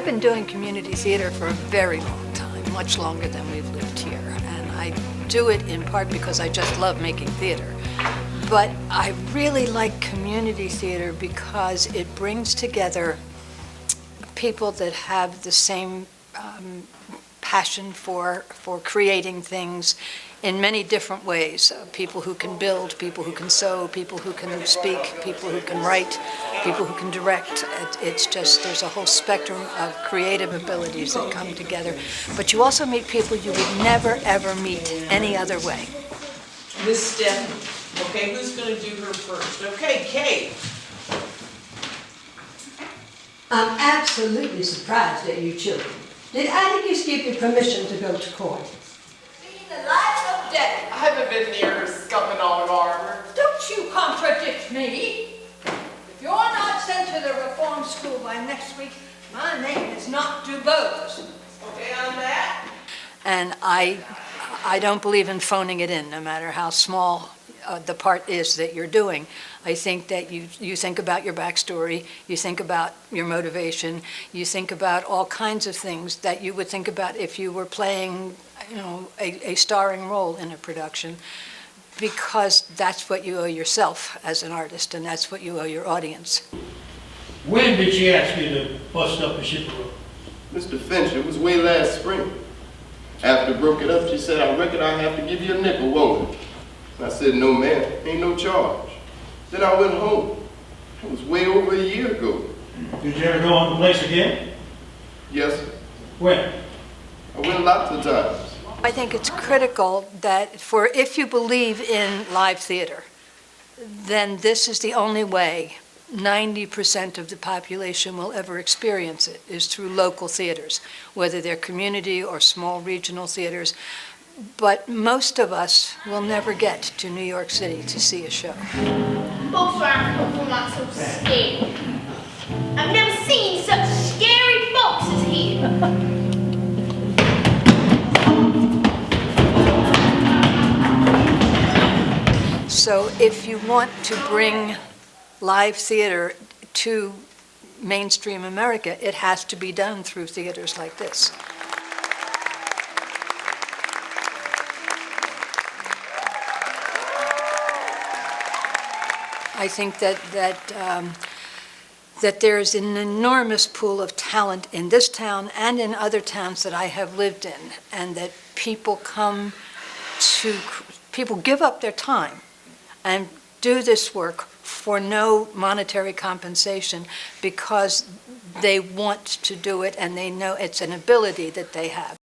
I've been doing community theater for a very long time, much longer than we've lived here. And I do it in part because I just love making theater. But I really like community theater because it brings together people that have the same passion for creating things in many different ways. People who can build, people who can sew, people who can speak, people who can write, people who can direct. It's just, there's a whole spectrum of creative abilities that come together. But you also meet people you would never, ever meet any other way. Miss Stephanie, okay, who's going to do her first? Okay, Kate. I'm absolutely surprised at you children. Did Atticus give you permission to go to court? The life of death. I haven't been near her scuffing all of armor. Don't you contradict me. If you're not sent to the reform school by next week, my name is not Dubose. Okay on that? And I don't believe in phoning it in, no matter how small the part is that you're doing. I think that you think about your backstory, you think about your motivation, you think about all kinds of things that you would think about if you were playing, a starring role in a production, because that's what you owe yourself as an artist, and that's what you owe your audience. When did she ask you to bust up a ship of rope? Mr. Finch, it was way last spring. After broke it up, she said, I reckon I have to give you a nickel, won't it? I said, no ma'am, ain't no charge. Then I went home. It was way over a year ago. Did you ever go on the place again? Yes, sir. When? I went lots of times. I think it's critical that if you believe in live theater, then this is the only way 90% of the population will ever experience it, is through local theaters, whether they're community or small regional theaters. But most of us will never get to New York City to see a show. Folks around here are not so scary. I've never seen such scary folks as here. So if you want to bring live theater to mainstream America, it has to be done through theaters like this. I think that there's an enormous pool of talent in this town and in other towns that I have lived in, and that people give up their time and do this work for no monetary compensation because they want to do it and they know it's an ability that they have.